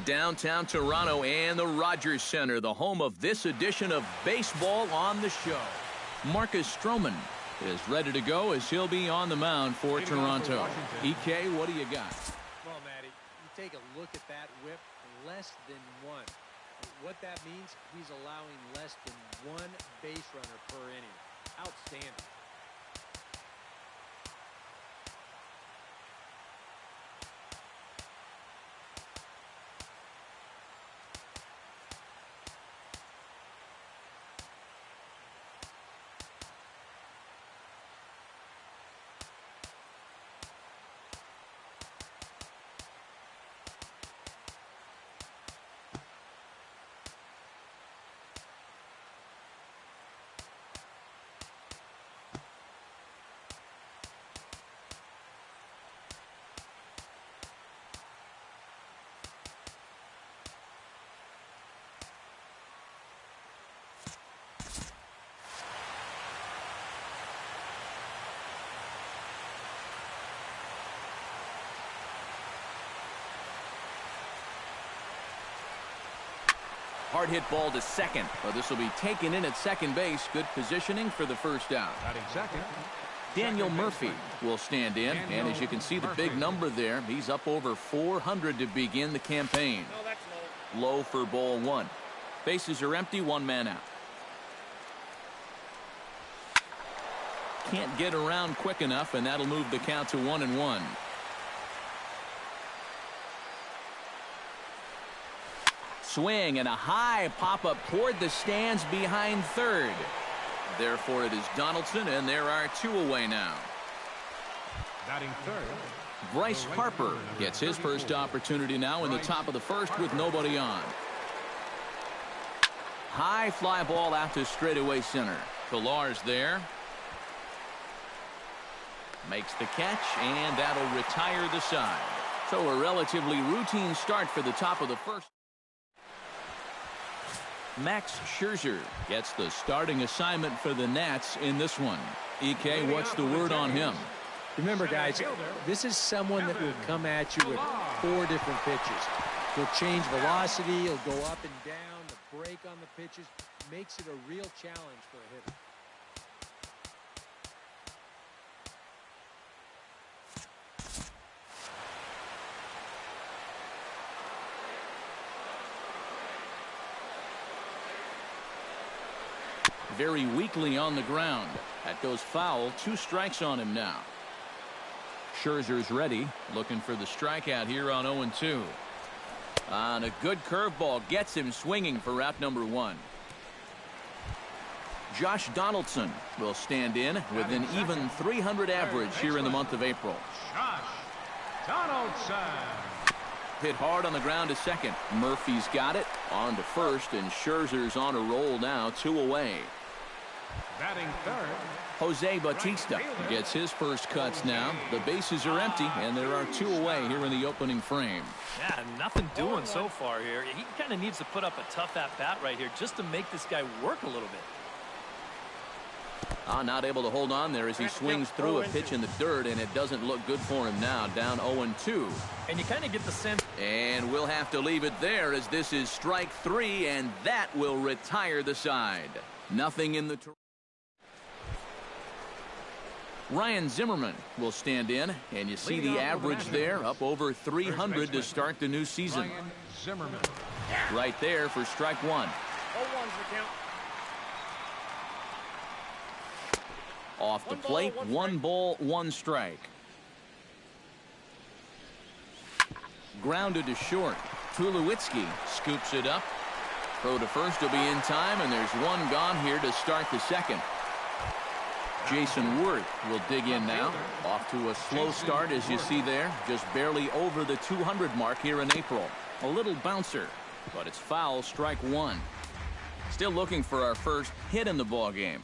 Downtown Toronto and the Rogers Center, the home of this edition of Baseball on the Show. Marcus Stroman is ready to go as he'll be on the mound for Toronto. EK, what do you got? Well, Matty, you take a look at that whip, less than one. What that means, he's allowing less than one base runner per inning. Outstanding. Hard hit ball to second, but this will be taken in at second base. Good positioning for the first out. Second. Daniel Murphy will stand in, and as you can see the big number there, he's up over 400 to begin the campaign. No, that's low for ball one. Bases are empty, one man out. Can't get around quick enough, and that'll move the count to 1-1. Swing and a high pop-up toward the stands behind third. Therefore, it is Donaldson, and there are two away now. Batting third. Bryce Harper gets his first opportunity now in the top of the first with nobody on. High fly ball out to straightaway center. Pillar's there. Makes the catch, and that'll retire the side. So a relatively routine start for the top of the first. Max Scherzer gets the starting assignment for the Nats in this one. EK, what's the word on him? Remember, guys, this is someone that will come at you with 4 different pitches. He'll change velocity, he'll go up and down, the break on the pitches makes it a real challenge for a hitter. Very weakly on the ground. That goes foul. 2 strikes on him now. Scherzer's ready, looking for the strikeout here on 0-2. And a good curveball gets him swinging for out number 1. Josh Donaldson will stand in with an even 300 average here in the month of April. Josh Donaldson. Hit hard on the ground to second. Murphy's got it. On to first, and Scherzer's on a roll now, 2 away. Batting third. Jose Bautista gets his first cuts now. The bases are empty, and there are 2 away here in the opening frame. Yeah, nothing doing so far here. He kind of needs to put up a tough at-bat right here just to make this guy work a little bit. Not able to hold on there as he swings through a pitch in the dirt, and it doesn't look good for him now. Down 0-2. And you kind of get the sense. And we'll have to leave it there as this is strike 3, and that will retire the side. Nothing in the. Ryan Zimmerman will stand in, and you see the average there up over 300 to start the new season. Ryan Zimmerman. Right there for strike 1. 0-1's the count. Off the plate, 1 ball, 1 strike. Grounded to short. Tulowitzki scoops it up. Throw to first will be in time, and there's 1 gone here to start the second. Jason Worth will dig in now. Off to a slow start, as you see there. Just barely over the 200 mark here in April. A little bouncer, but it's foul, strike 1. Still looking for our first hit in the ball game.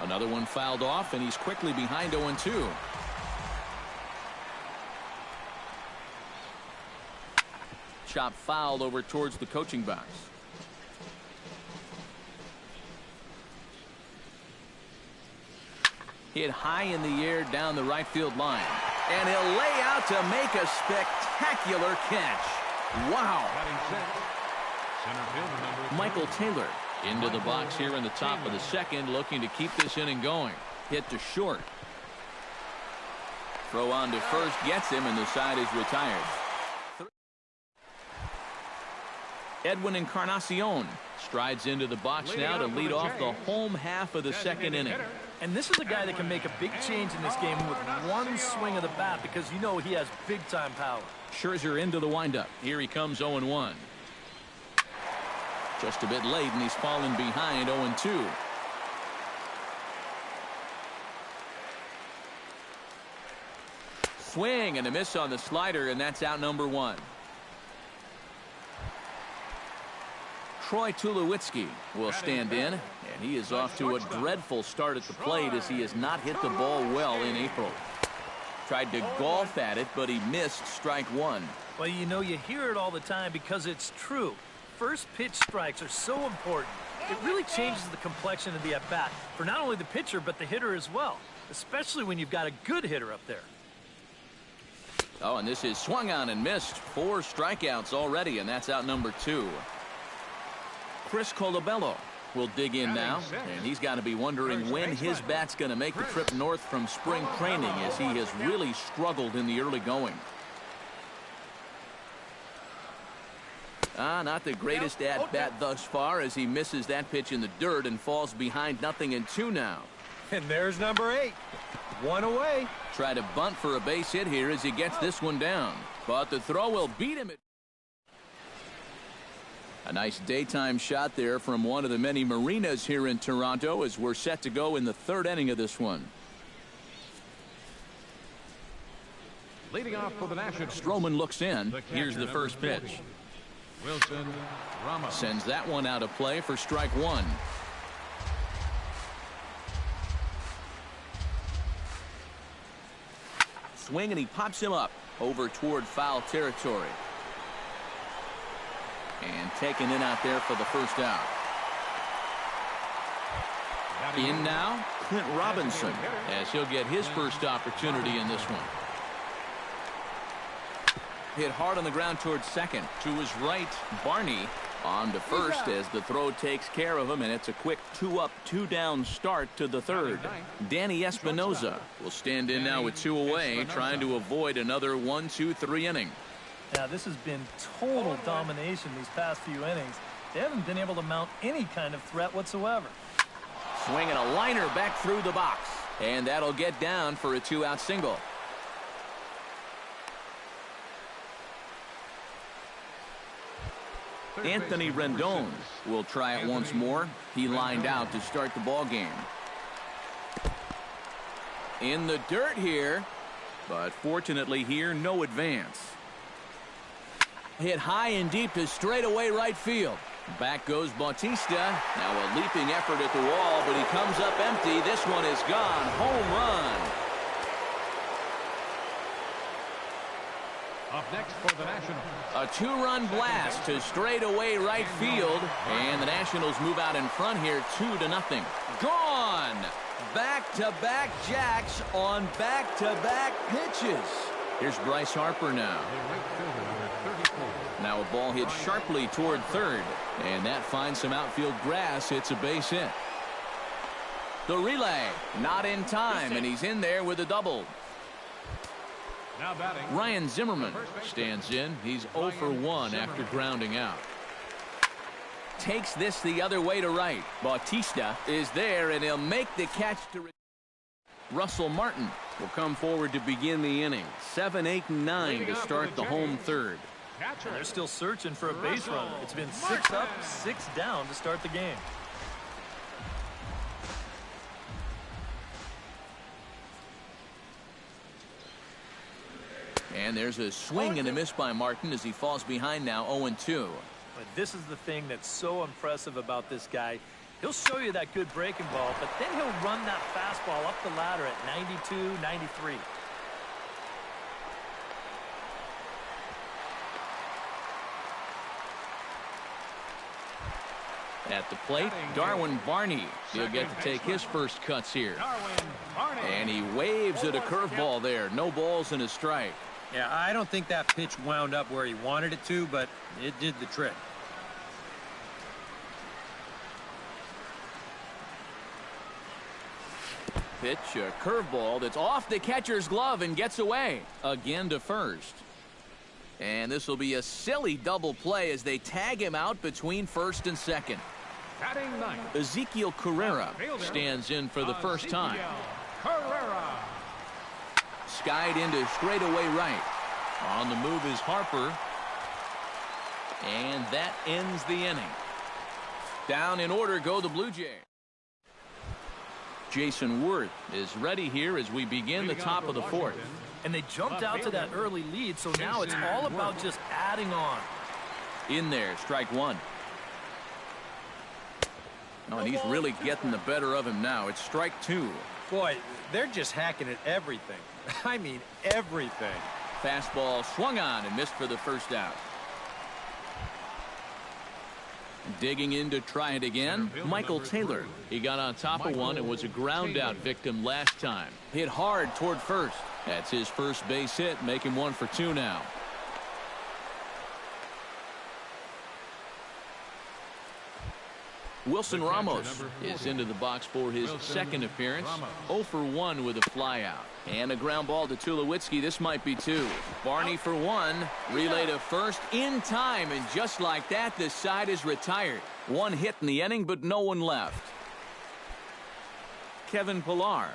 Another one fouled off, and he's quickly behind 0-2. Chop fouled over towards the coaching box. Hit high in the air down the right field line. And he'll lay out to make a spectacular catch. Wow. Michael Taylor into the box here in the top of the second, looking to keep this inning going. Hit to short. Throw on to first, gets him, and the side is retired. Edwin Encarnacion strides into the box now to lead off the home half of the second inning. And this is a guy that can make a big change in this game with one swing of the bat, because you know he has big-time power. Scherzer into the windup. Here he comes 0-1. Just a bit late, and he's fallen behind 0-2. Swing and a miss on the slider, and that's out number 1. Troy Tulowitzki will stand in, and he is off to a dreadful start at the plate as he has not hit the ball well in April. Tried to golf at it, but he missed strike 1. Well, you know, you hear it all the time because it's true. First pitch strikes are so important. It really changes the complexion of the at-bat for not only the pitcher but the hitter as well, especially when you've got a good hitter up there. Oh, and this is swung on and missed. 4 strikeouts already, and that's out number 2. Chris Colabello will dig in now, and he's got to be wondering when his bat's going to make the trip north from spring training, as he has really struggled in the early going. Not the greatest at-bat thus far, as he misses that pitch in the dirt and falls behind 0-2 now. And there's number 8. 1 away. Try to bunt for a base hit here as he gets this one down. But the throw will beat him. A nice daytime shot there from one of the many marinas here in Toronto as we're set to go in the 3rd inning of this one. Leading off for the Nationals. Stroman looks in. Here's the first pitch. Wilson Ramos sends that one out of play for strike 1. Swing, and he pops him up over toward foul territory. And taken in out there for the first out. In now, Clint Robinson, as he'll get his first opportunity in this one. Hit hard on the ground towards second. To his right, Barney on to first as the throw takes care of him, and it's a quick 2-up, 2-down start to the 3rd. Danny Espinoza will stand in now with 2 away, trying to avoid another 1-2-3 inning. Yeah, this has been total domination these past few innings. They haven't been able to mount any kind of threat whatsoever. Swinging a liner back through the box, and that'll get down for a 2-out single. Anthony Rendon will try it once more. He lined out to start the ball game. In the dirt here, but fortunately here, no advance. Hit high and deep to straightaway right field. Back goes Bautista. Now a leaping effort at the wall, but he comes up empty. This one is gone. Home run. up next for the Nationals. A 2-run blast to straightaway right field, and the Nationals move out in front here 2-0. Gone. Back-to-back jacks on back-to-back pitches. Here's Bryce Harper now. Now a ball hit sharply toward third, and that finds some outfield grass. It's a base hit. The relay not in time, and he's in there with a double. Now batting, Ryan Zimmerman stands in. He's 0 for 1 after grounding out. Takes this the other way to right. Bautista is there, and he'll make the catch to Russell Martin will come forward to begin the inning. 7, 8, and 9 to start the home third. And they're still searching for a base runner. It's been 6 up, 6 down to start the game. And there's a swing and a miss by Martin as he falls behind now 0-2. But this is the thing that's so impressive about this guy. He'll show you that good breaking ball, but then he'll run that fastball up the ladder at 92, 93. At the plate, Darwin Barney. He'll get to take his first cuts here. And he waves at a curveball there. No balls and a strike. Yeah, I don't think that pitch wound up where he wanted it to, but it did the trick. Pitch, a curveball that's off the catcher's glove and gets away. Again to first. And this will be a silly double play as they tag him out between first and second. Batting ninth, Ezekiel Carrera stands in for the first time. Carrera. Skied into straightaway right. On the move is Harper. And that ends the inning. Down in order go the Blue Jays. Jason Worth is ready here as we begin the top of the fourth. And they jumped out to that early lead, so now it's all about just adding on. In there, strike one. Oh, and he's really getting the better of him now. It's strike two. Boy, they're just hacking at everything. I mean, everything. Fastball swung on and missed for the first out. Digging in to try it again, Michael Taylor. He got on top of one and was a ground out victim last time. Hit hard toward first. That's his first base hit, making 1 for 2 now. Wilson Ramos is into the box for his second appearance. 0 for 1 with a flyout. And a ground ball to Tulowitzki. This might be 2. Barney for 1. Relay to first in time. And just like that, this side is retired. 1 hit in the inning, but no one left. Kevin Pillar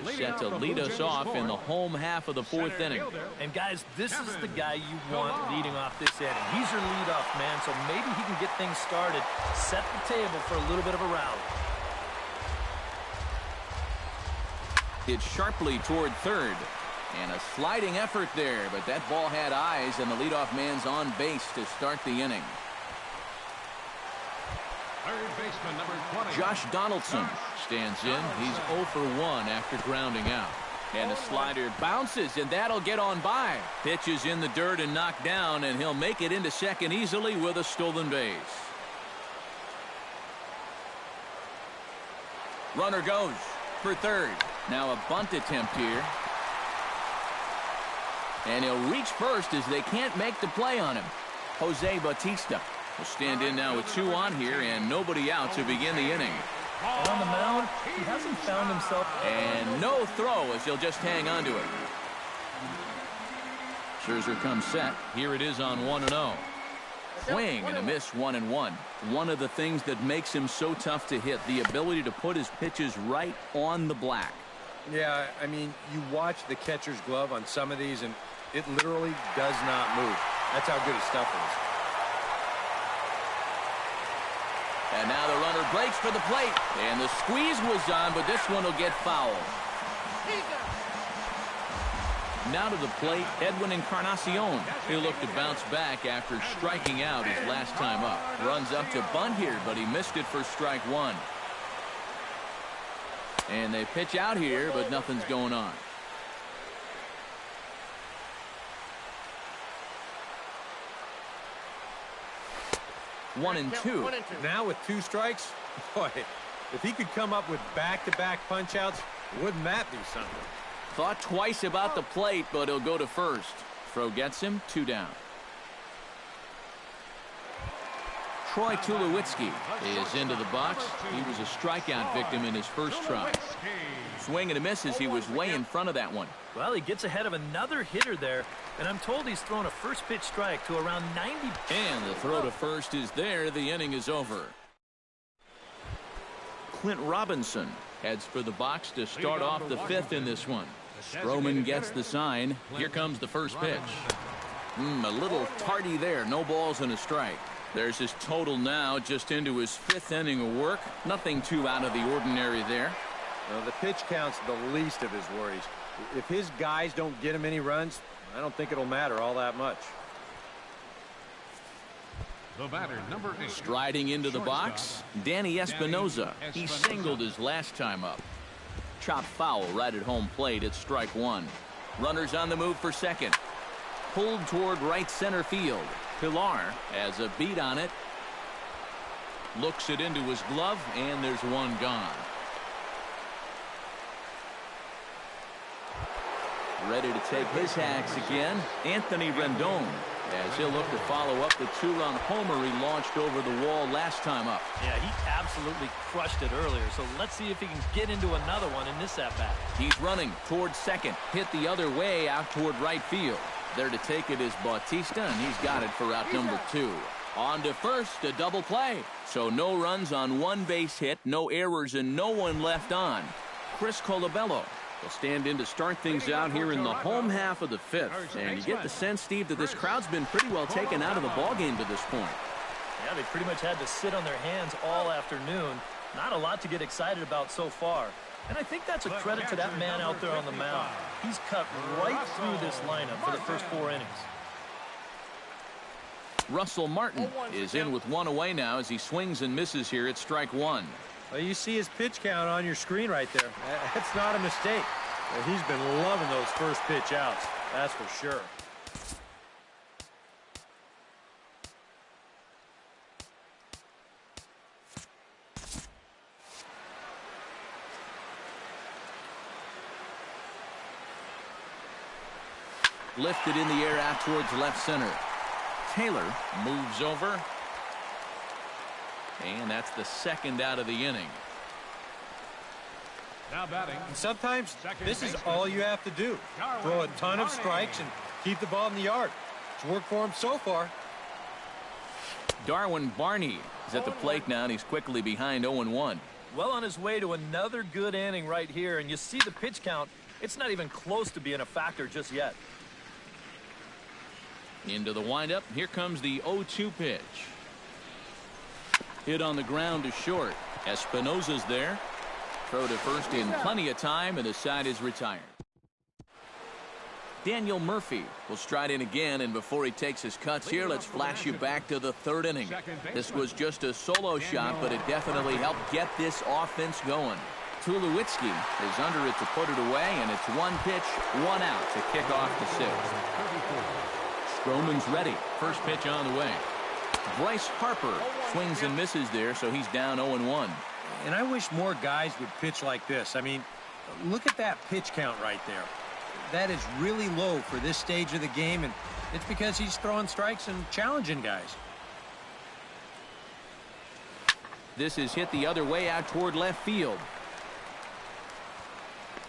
is set to lead us off in the home half of the 4th inning. And guys, this is the guy you want leading off this inning. He's your leadoff man, so maybe he can get things started, set the table for a little bit of a rally. Hit sharply toward third. And a sliding effort there, but that ball had eyes, and the leadoff man's on base to start the inning. Third baseman, number 20. Josh Donaldson stands in. He's 0 for 1 after grounding out. And a slider bounces, and that'll get on by. Pitch is in the dirt and knocked down, and he'll make it into second easily with a stolen base. Runner goes for third. Now a bunt attempt here. And he'll reach first as they can't make the play on him. Jose Bautista will stand in now with 2 on here and nobody out to begin the inning. And on the mound, he hasn't found himself. And no throw as he'll just hang on to it. Scherzer comes set. Here it is on 1-0. Swing and a miss, 1-1. One of the things that makes him so tough to hit, the ability to put his pitches right on the black. Yeah, I mean, you watch the catcher's glove on some of these, and it literally does not move. That's how good his stuff is. And now the runner breaks for the plate. And the squeeze was on, but this one will get fouled. Now to the plate, Edwin Encarnacion. He'll look to bounce back after striking out his last time up. Runs up to bunt here, but he missed it for strike one. And they pitch out here, but nothing's going on. One and two. Now with 2 strikes, boy, if he could come up with back-to-back punch-outs, wouldn't that be something? Thought twice about the plate, but he'll go to first. Throw gets him, 2 down. Troy Tulowitzki is into the box. He was a strikeout victim in his first try. Swing and a miss as he was way in front of that one. Well, he gets ahead of another hitter there, and I'm told he's thrown a first pitch strike to around 90. And the throw to first is there. The inning is over. Clint Robinson heads for the box to start off the 5th in this one. Stroman gets the sign. Here comes the first pitch. A little tardy there. No balls and a strike. There's his total now, just into his 5th inning of work. Nothing too out of the ordinary there. The pitch count's the least of his worries. If his guys don't get him any runs, I don't think it'll matter all that much. The batter, number 8. Striding into the box, Danny Espinoza. He singled his last time up. Chopped foul right at home plate at strike one. Runners on the move for second. Pulled toward right center field. Pillar has a beat on it. Looks it into his glove, and there's one gone. Ready to take his hacks again, Anthony Rendon, as he'll look to follow up the two-run homer he launched over the wall last time up. Yeah, he absolutely crushed it earlier, so let's see if he can get into another one in this at-bat. He's running towards second, hit the other way out toward right field. There to take it is Bautista, and he's got it for out number 2. On to first, a double play. So no runs on one base hit, no errors, and no one left on. Chris Colabello will stand in to start things out here in the home half of the 5th. And you get the sense, Steve, that this crowd's been pretty well taken out of the ballgame to this point. Yeah, they pretty much had to sit on their hands all afternoon. Not a lot to get excited about so far. And I think that's a credit to that man out there on the mound. He's cut right through this lineup for the first 4 innings. Russell Martin is in with one away now as he swings and misses here at strike 1. Well, you see his pitch count on your screen right there. That's not a mistake. He's been loving those first pitch outs, that's for sure. Lifted in the air out towards left center. Taylor moves over. And that's the second out of the inning. Now batting. And sometimes this is all you have to do. Throw a ton of strikes and keep the ball in the yard. It's worked for him so far. Darwin Barney is at the plate now, and he's quickly behind 0-1. Well on his way to another good inning right here, and you see the pitch count. It's not even close to being a factor just yet. Into the windup. Here comes the 0-2 pitch. Hit on the ground to short. Espinosa's there. Throw to first in plenty of time, and the side is retired. Daniel Murphy will stride in again, and before he takes his cuts here, let's flash you back to the 3rd inning. This was just a solo shot, but it definitely helped get this offense going. Tulowitzki is under it to put it away, and it's 1 pitch, 1 out to kick off the 6th. Stroman's ready. First pitch on the way. Bryce Harper swings and misses there, so he's down 0-1. And I wish more guys would pitch like this. I mean, look at that pitch count right there. That is really low for this stage of the game, and it's because he's throwing strikes and challenging guys. This is hit the other way out toward left field.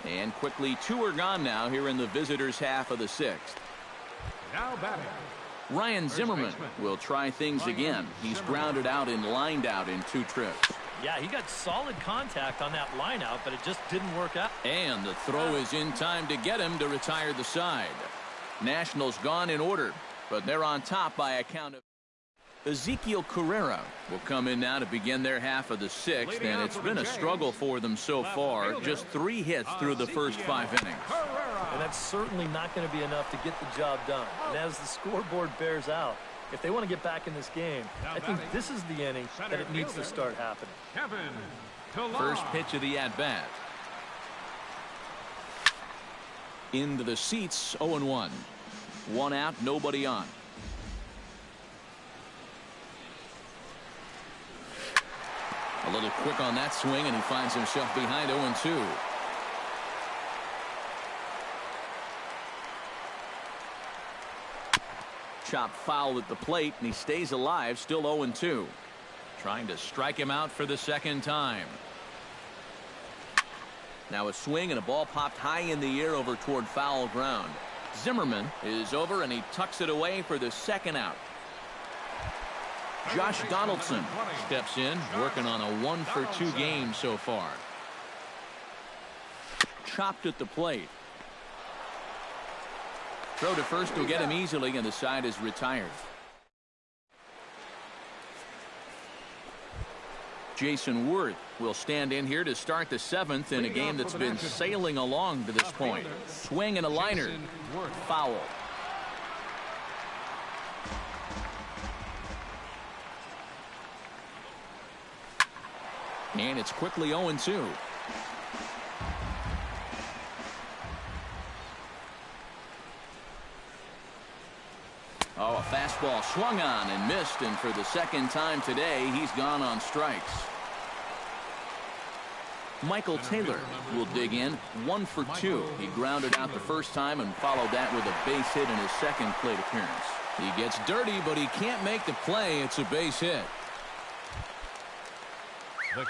And quickly 2 are gone now here in the visitors' half of the 6th. Now batting. Ryan Zimmerman will try things again. He's grounded out and lined out in 2 trips. Yeah, he got solid contact on that line out, but it just didn't work out. And the throw is in time to get him to retire the side. Nationals gone in order, but they're on top by a count of. Ezekiel Carrera will come in now to begin their half of the 6th, and it's been a struggle for them so far. Just 3 hits through the first 5 innings. And that's certainly not going to be enough to get the job done. And as the scoreboard bears out, if they want to get back in this game, I think this is the inning that it needs to start happening. First pitch of the at-bat. Into the seats, 0-1. 1 out, nobody on. A little quick on that swing, and he finds himself behind 0-2. Chop foul at the plate, and he stays alive, still 0-2. Trying to strike him out for the 2nd time. Now a swing, and a ball popped high in the air over toward foul ground. Zimmerman is over, and he tucks it away for the 2nd out. Josh Donaldson steps in, working on a 1-for-2 game so far. Chopped at the plate. Throw to first will get him easily, and the side is retired. Jason Worth will stand in here to start the 7th in a game that's been sailing along to this point. Swing and a liner. Foul. And it's quickly 0-2. Oh, a fastball swung on and missed, and for the second time today, he's gone on strikes. Michael Taylor will dig in 1 for 2. He grounded out the first time and followed that with a base hit in his second plate appearance. He gets dirty, but he can't make the play. It's a base hit.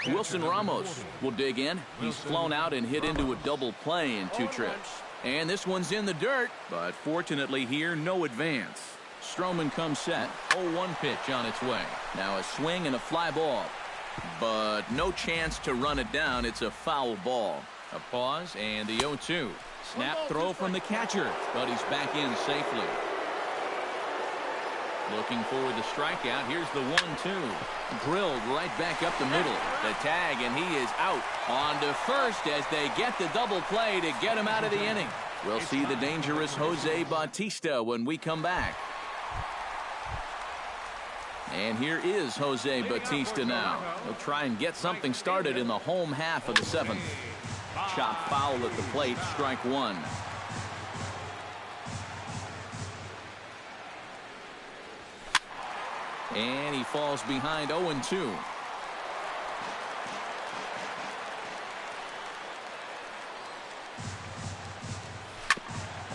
Wilson Ramos will dig in. He's flown out and hit into a double play in 2 trips. And this one's in the dirt, but fortunately here, no advance. Stroman comes set. 0-1 pitch on its way. Now a swing and a fly ball. But no chance to run it down. It's a foul ball. A pause and the 0-2. Snap throw from the catcher, but he's back in safely. Looking for the strikeout. Here's the 1-2. Drilled right back up the middle. The tag, and he is out. On to first as they get the double play to get him out of the inning. We'll see the dangerous Jose Bautista when we come back. And here is Jose Bautista now. He'll try and get something started in the home half of the 7th. Chop foul at the plate, strike 1. And he falls behind 0-2.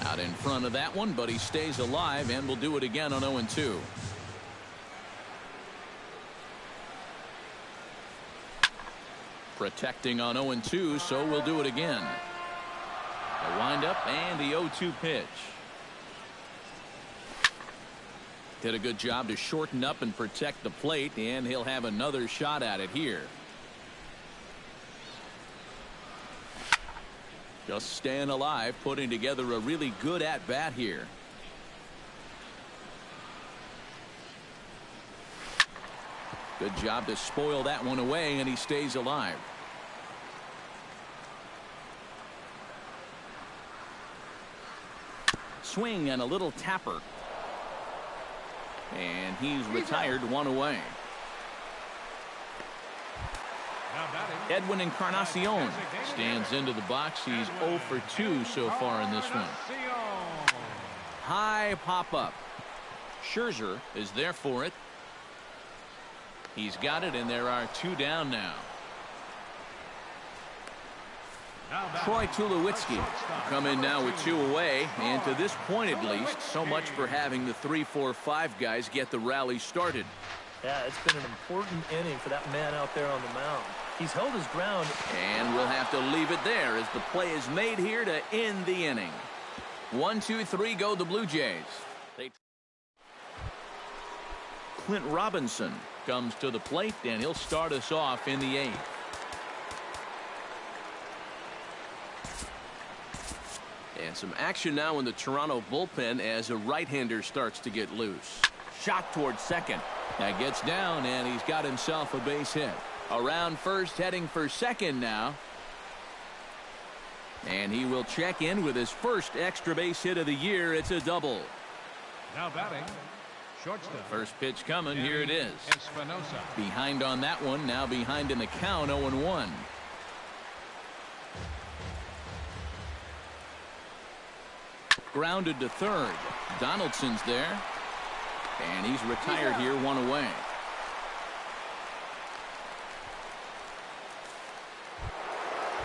Out in front of that one, but he stays alive and will do it again on 0-2. Protecting on 0-2, so we'll do it again. A windup and the 0-2 pitch. Did a good job to shorten up and protect the plate, and he'll have another shot at it here. Just staying alive, putting together a really good at-bat here. Good job to spoil that one away, and he stays alive. Swing and a little tapper. And he's retired, 1 away. Edwin Encarnacion stands into the box. He's 0 for 2 so far in this one. High pop-up. Scherzer is there for it. He's got it, and there are 2 down now. Troy Tulowitzki come in now with 2 away, and to this point at least, so much for having the 3, 4, 5 guys get the rally started. Yeah, it's been an important inning for that man out there on the mound. He's held his ground. And we'll have to leave it there as the play is made here to end the inning. 1, 2, 3 go the Blue Jays. Clint Robinson comes to the plate, and he'll start us off in the 8th. And some action now in the Toronto bullpen as a right-hander starts to get loose. Shot towards second. That gets down, and he's got himself a base hit. Around first, heading for second now. And he will check in with his first extra base hit of the year. It's a double. Now batting, shortstop. First pitch coming. Here it is. Espinosa. Behind on that one. Now behind in the count, 0-1. Grounded to third. Donaldson's there. And he's retired here, 1 away.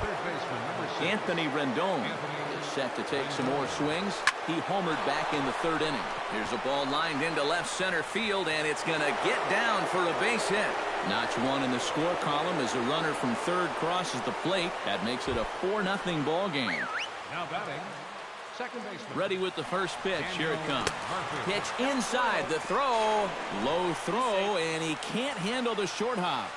Third baseman, number 6. Anthony Rendon is set to take some more swings. He homered back in the 3rd inning. Here's a ball lined into left center field, and it's going to get down for a base hit. Notch 1 in the score column as a runner from third crosses the plate. That makes it a 4-0 ball game. Now batting, second baseman. Ready with the first pitch. Here it comes. Pitch inside. The throw. Low throw, and he can't handle the short hop.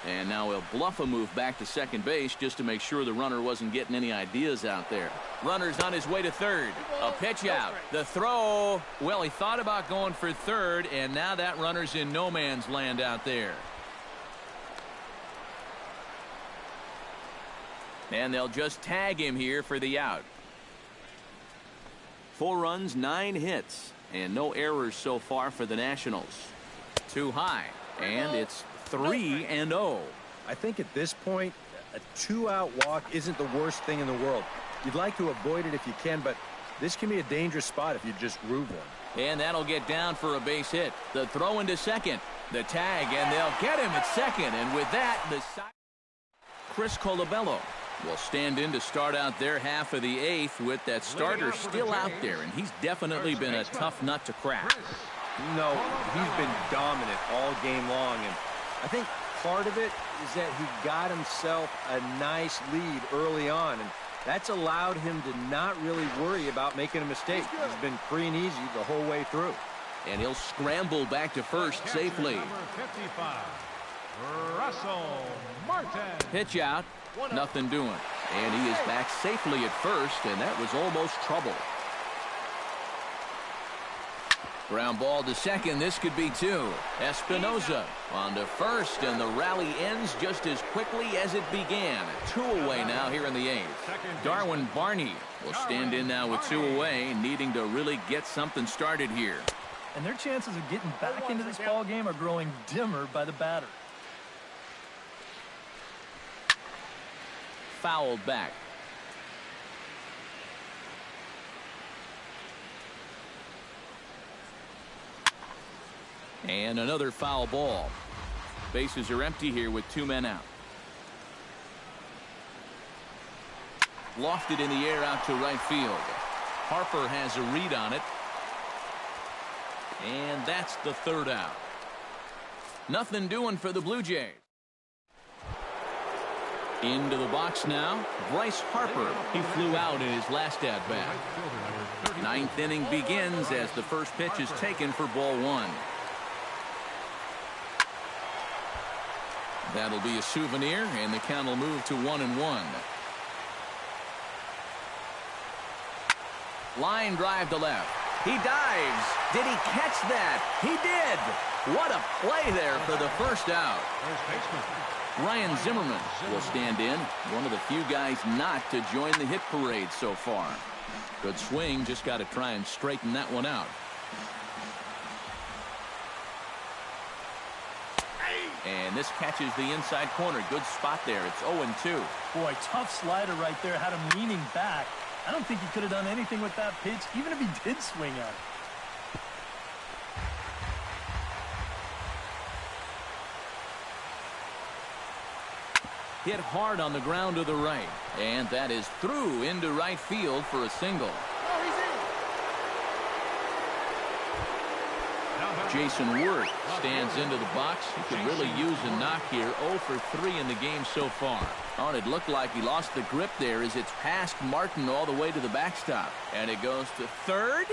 And now he'll bluff a move back to second base just to make sure the runner wasn't getting any ideas out there. Runner's on his way to third. A pitch out. The throw. Well, he thought about going for third, and now that runner's in no man's land out there. And they'll just tag him here for the out. 4 runs, 9 hits, and no errors so far for the Nationals. Too high, and it's 3-0. I think at this point, a 2-out walk isn't the worst thing in the world. You'd like to avoid it if you can, but This can be a dangerous spot if you just groove one. And that'll get down for a base hit. The throw into second. The tag, and they'll get him at second. And with that, the side. Chris Colabello will stand in to start out their half of the eighth with that starter still out there. And he's definitely been a tough nut to crack. No, he's been dominant all game long. And I think part of it is that he got himself a nice lead early on. And that's allowed him to not really worry about making a mistake. He's been free and easy the whole way through. And he'll scramble back to first safely. Number 55, Russell Martin. Pitch out. Nothing doing. And he is back safely at first, and that was almost trouble. Ground ball to second. This could be two. Espinoza on to first, and the rally ends just as quickly as it began. 2 away now here in the eighth. Darwin Barney will stand in now with 2 away, needing to really get something started here. And their chances of getting back into this ball game are growing dimmer by the batter. Fouled back. And another foul ball. Bases are empty here with 2 men out. Lofted in the air out to right field. Harper has a read on it. And that's the 3rd out. Nothing doing for the Blue Jays. Into the box now, Bryce Harper. He flew out in his last at-bat. 9th inning begins as the first pitch is taken for ball 1. That'll be a souvenir, and the count will move to 1-1. Line drive to left. He dives. Did he catch that? He did. What a play there for the first out. Ryan Zimmerman will stand in. One of the few guys not to join the hit parade so far. Good swing. Just got to try and straighten that one out. And this catches the inside corner. Good spot there. It's 0-2. Boy, tough slider right there. Had him leaning back. I don't think he could have done anything with that pitch, even if he did swing at it. Hit hard on the ground to the right. And that is through into right field for a single. Jason Worth stands into the box. He could really use a knock here. 0 for 3 in the game so far. Oh, it looked like he lost the grip there as it's past Martin all the way to the backstop. And it goes to third.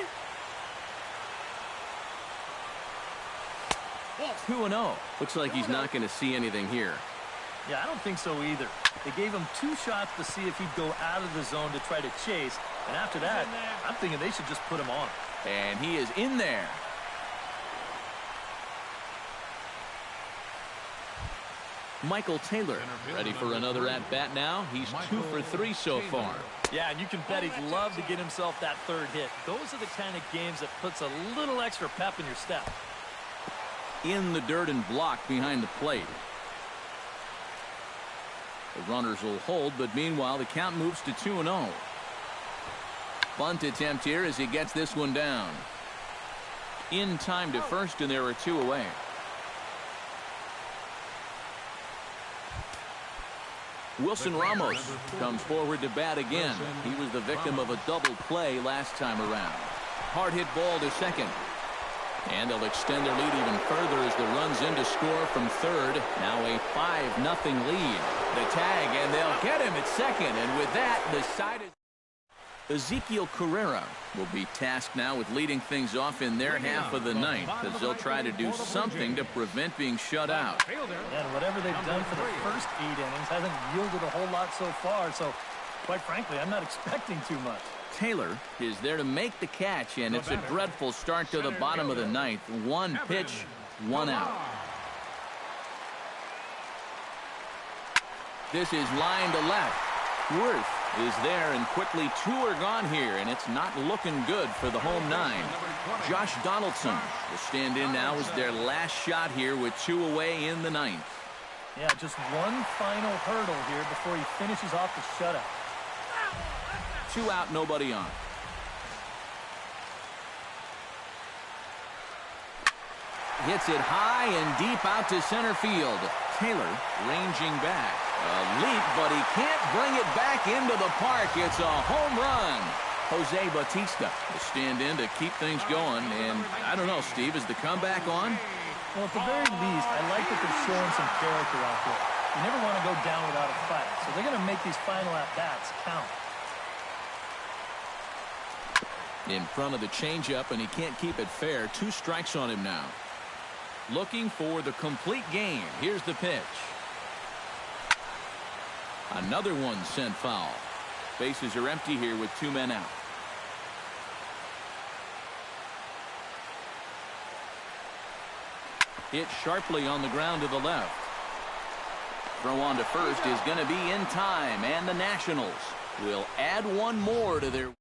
2-0. Looks like he's not going to see anything here. Yeah, I don't think so either. They gave him 2 shots to see if he'd go out of the zone to try to chase. And after that, I'm thinking they should just put him on. And he is in there. Michael Taylor ready for another at-bat now. He's 2 for 3 so far. Yeah, and you can bet he'd love to get himself that 3rd hit. Those are the kind of games that puts a little extra pep in your step. In the dirt and blocked behind the plate. The runners will hold, but meanwhile the count moves to 2-0. Bunt attempt here as he gets this one down. In time to first, and there are 2 away. Wilson Ramos comes forward to bat again. He was the victim of a double play last time around. Hard hit ball to second. And they'll extend their lead even further as the run's in to score from third. Now a 5-0 lead. The tag, and they'll get him at second. And with that, the side is... Ezekiel Carrera will be tasked now with leading things off in their half of the ninth, as they'll try to do something to prevent being shut out. And whatever they've done for the first 8 innings hasn't yielded a whole lot so far, so quite frankly, I'm not expecting too much. Taylor is there to make the catch, and it's a dreadful start to the bottom of the ninth. 1 pitch, 1 out. This is line to left. Worth is there, and quickly 2 are gone here, and it's not looking good for the home 9. Josh Donaldson will stand in now as their last shot here with 2 away in the ninth. Yeah, just one final hurdle here before he finishes off the shutout. 2 out, nobody on. Hits it high and deep out to center field. Taylor ranging back. A leap, but he can't bring it back into the park. It's a home run. Jose Bautista will stand in to keep things going. And I don't know, Steve, is the comeback on? Well, at the very least, I like that they're showing some character out there. You never want to go down without a fight. So they're going to make these final at-bats count. In front of the changeup, and he can't keep it fair. 2 strikes on him now. Looking for the complete game. Here's the pitch. Another one sent foul. Bases are empty here with 2 men out. Hit sharply on the ground to the left. Throw on to first is going to be in time, and the Nationals will add one more to their